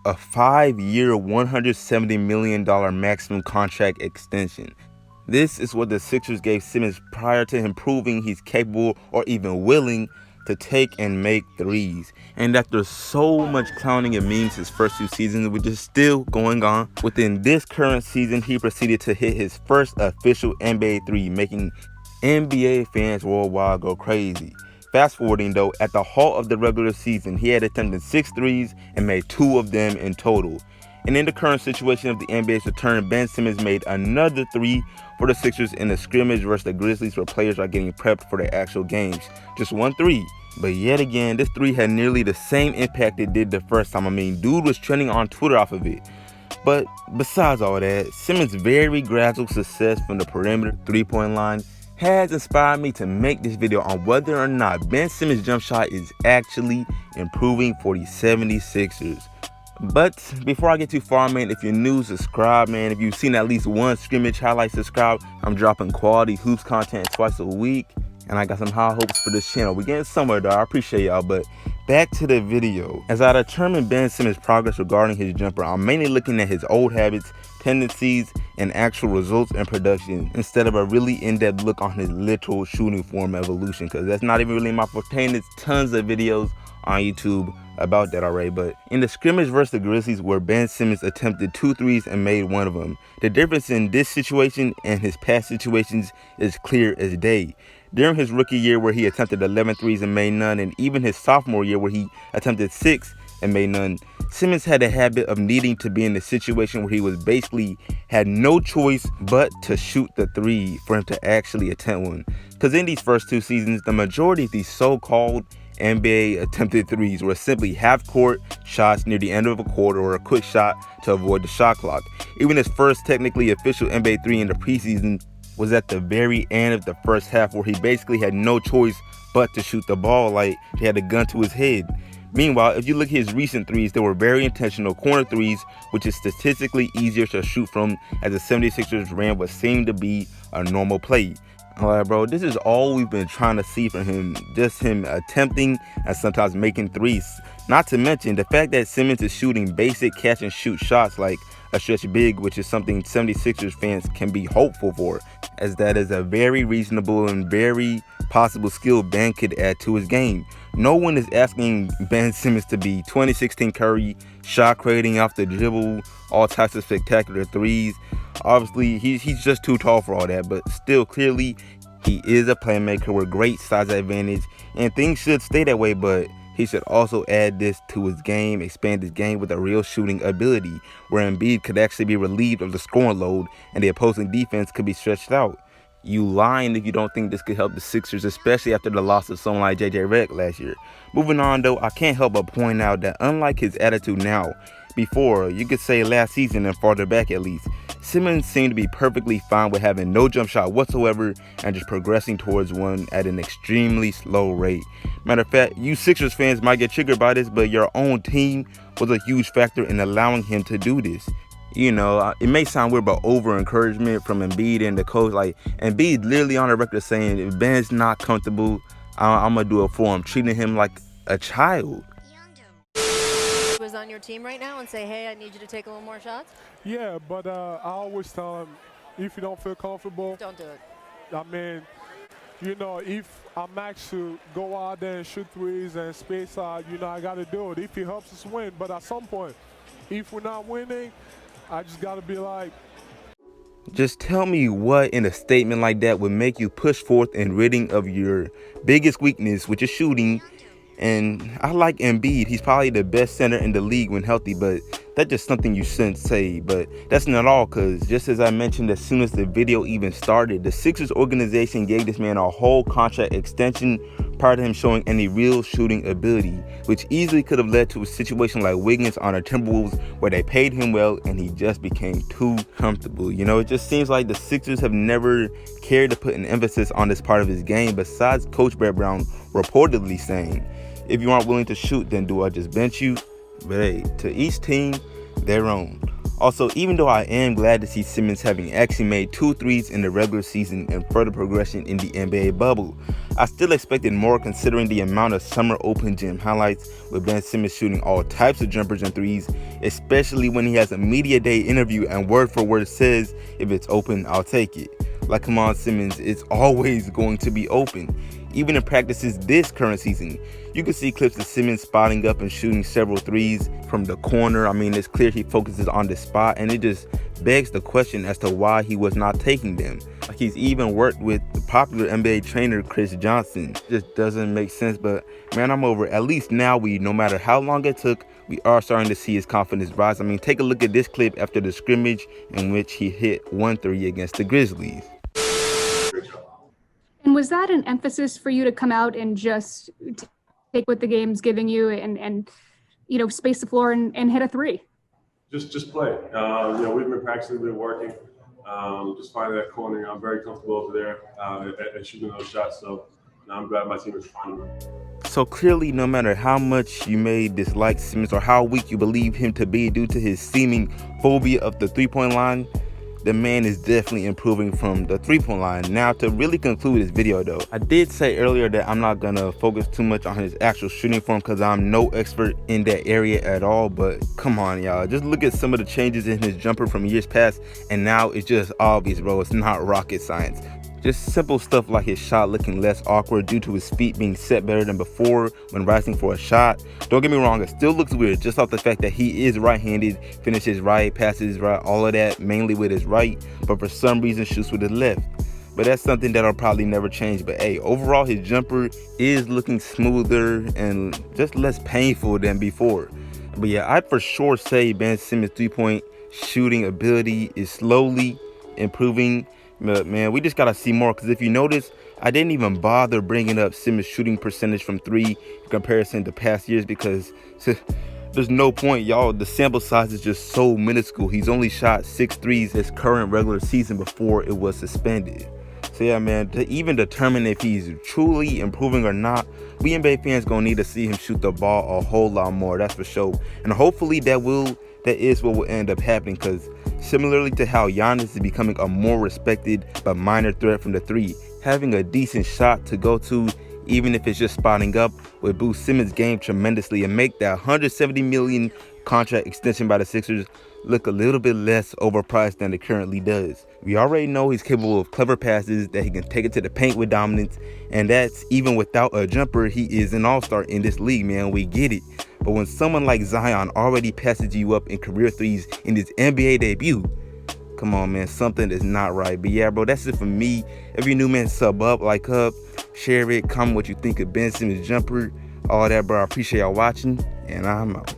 a 5-year, $170 million maximum contract extension. This is what the Sixers gave Simmons prior to him proving he's capable or even willing to take and make threes. And after so much clowning and memes his first 2 seasons, which is still going on, within this current season, he proceeded to hit his first official NBA 3, making NBA fans worldwide go crazy. Fast forwarding though, at the halt of the regular season, he had attempted 6 threes and made 2 of them in total. And in the current situation of the NBA's return, Ben Simmons made another 3 for the Sixers in a scrimmage versus the Grizzlies where players are getting prepped for their actual games. Just 1 3. But yet again, this 3 had nearly the same impact it did the first time. I mean, dude was trending on Twitter off of it. But besides all that, Simmons' very gradual success from the perimeter 3-point line has inspired me to make this video on whether or not Ben Simmons' jump shot is actually improving for the 76ers. But before I get too far, man, if you're new, subscribe, man. If you've seen at least one scrimmage highlight, subscribe. I'm dropping quality hoops content twice a week, and I got some high hopes for this channel. We're getting somewhere, though. I appreciate y'all, but back to the video. As I determine Ben Simmons' progress regarding his jumper, I'm mainly looking at his old habits, tendencies, and actual results and production instead of a really in-depth look on his literal shooting form evolution, because that's not even really my forte. There's tons of videos on YouTube about that already. But in the scrimmage versus the Grizzlies, where Ben Simmons attempted 2 threes and made 1 of them, the difference in this situation and his past situations is clear as day. During his rookie year, where he attempted 11 threes and made none, and even his sophomore year, where he attempted 6 and made none, Simmons had a habit of needing to be in a situation where he was basically had no choice but to shoot the 3 for him to actually attempt one. Because in these first 2 seasons, the majority of these so-called NBA attempted 3s were simply half-court shots near the end of a quarter or a quick shot to avoid the shot clock. Even his first technically official NBA 3 in the preseason was at the very end of the first half, where he basically had no choice but to shoot the ball like he had a gun to his head. Meanwhile, if you look at his recent 3s, they were very intentional corner 3s, which is statistically easier to shoot from, as the 76ers ran what seemed to be a normal play. Alright, bro, this is all we've been trying to see from him, just him attempting and sometimes making 3s. Not to mention the fact that Simmons is shooting basic catch and shoot shots like a stretch big, which is something 76ers fans can be hopeful for, as that is a very reasonable and very possible skill Ben could add to his game. No one is asking Ben Simmons to be 2016 Curry, shot creating off the dribble, all types of spectacular 3s. Obviously, he's just too tall for all that, but still, clearly, he is a playmaker with great size advantage, and things should stay that way, but he should also add this to his game, expand his game with a real shooting ability, where Embiid could actually be relieved of the scoring load, and the opposing defense could be stretched out. You lying if you don't think this could help the Sixers, especially after the loss of someone like JJ Redick last year. Moving on though, I can't help but point out that unlike his attitude now, before, you could say last season and farther back at least, Simmons seemed to be perfectly fine with having no jump shot whatsoever and just progressing towards one at an extremely slow rate. Matter of fact, you Sixers fans might get triggered by this, but your own team was a huge factor in allowing him to do this. You know, it may sound weird, but over encouragement from Embiid and the coach, like Embiid literally on the record saying, if Ben's not comfortable, I'm gonna do it for him, treating him like a child. Was on your team right now and say, hey, I need you to take a little more shots? Yeah, but I always tell him, if you don't feel comfortable, Don't do it. I mean, you know, if I'm asked to go out there and shoot 3s and space out, you know, I got to do it if it helps us win. But at some point, if we're not winning, I just got to be like, just tell me what in a statement like that would make you push forth in ridding of your biggest weakness, which is shooting. And I like Embiid. He's probably the best center in the league when healthy, but that's just something you shouldn't say. But that's not all, because just as I mentioned as soon as the video even started, the Sixers organization gave this man a whole contract extension prior to him showing any real shooting ability, which easily could have led to a situation like Wiggins on the Timberwolves, where they paid him well and he just became too comfortable. You know, it just seems like the Sixers have never cared to put an emphasis on this part of his game, besides Coach Brett Brown reportedly saying, if you aren't willing to shoot, then do I just bench you? But hey, to each team, their own. Also, even though I am glad to see Simmons having actually made 2 threes in the regular season and further progression in the NBA bubble, I still expected more considering the amount of summer open gym highlights with Ben Simmons shooting all types of jumpers and threes, especially when he has a media day interview and word for word says, if it's open, I'll take it. Like, come on, Simmons, it's always going to be open. Even in practices this current season, you can see clips of Simmons spotting up and shooting several threes from the corner. I mean, it's clear he focuses on the spot, and it just begs the question as to why he was not taking them. Like, he's even worked with the popular NBA trainer Chris Johnson. It just doesn't make sense, but man, I'm over. At least now no matter how long it took, we are starting to see his confidence rise. I mean, take a look at this clip after the scrimmage in which he hit 1 3 against the Grizzlies. And was that an emphasis for you to come out and just take what the game's giving you and space the floor and hit a three? Just play. We've been practicing, we've been working, just finding that corner. I'm very comfortable over there at shooting those shots. So I'm glad my team is finding them. So clearly, no matter how much you may dislike Simmons or how weak you believe him to be due to his seeming phobia of the three-point line, the man is definitely improving from the three-point line. Now, to really conclude this video though, I did say earlier that I'm not gonna focus too much on his actual shooting form because I'm no expert in that area at all, but come on y'all, just look at some of the changes in his jumper from years past, and now it's just obvious, bro. It's not rocket science. Just simple stuff like his shot looking less awkward due to his feet being set better than before when rising for a shot. Don't get me wrong, it still looks weird just off the fact that he is right-handed, finishes right, passes right, all of that mainly with his right, but for some reason shoots with his left. But that's something that'll probably never change. But hey, overall his jumper is looking smoother and just less painful than before. But yeah, I'd for sure say Ben Simmons' three-point shooting ability is slowly improving. But man, we just gotta see more, because if you notice, I didn't even bother bringing up Simmons' shooting percentage from 3 in comparison to past years because there's no point, y'all. The sample size is just so minuscule. He's only shot 6 threes this current regular season before it was suspended. So yeah, man, to even determine if he's truly improving or not, we NBA fans gonna need to see him shoot the ball a whole lot more, that's for sure. And hopefully that is what will end up happening, because similarly to how Giannis is becoming a more respected but minor threat from the 3, having a decent shot to go to, even if it's just spotting up, would boost Simmons' game tremendously and make that $170 million contract extension by the Sixers look a little bit less overpriced than it currently does. We already know he's capable of clever passes, that he can take it to the paint with dominance, and that's even without a jumper. He is an all-star in this league, man. We get it. But when someone like Zion already passes you up in career threes in his NBA debut, come on, man, something is not right. But yeah, bro, that's it for me. If you're new, man, sub up, like up, share it, comment what you think of Ben Simmons' jumper, all that, bro. I appreciate y'all watching, and I'm out.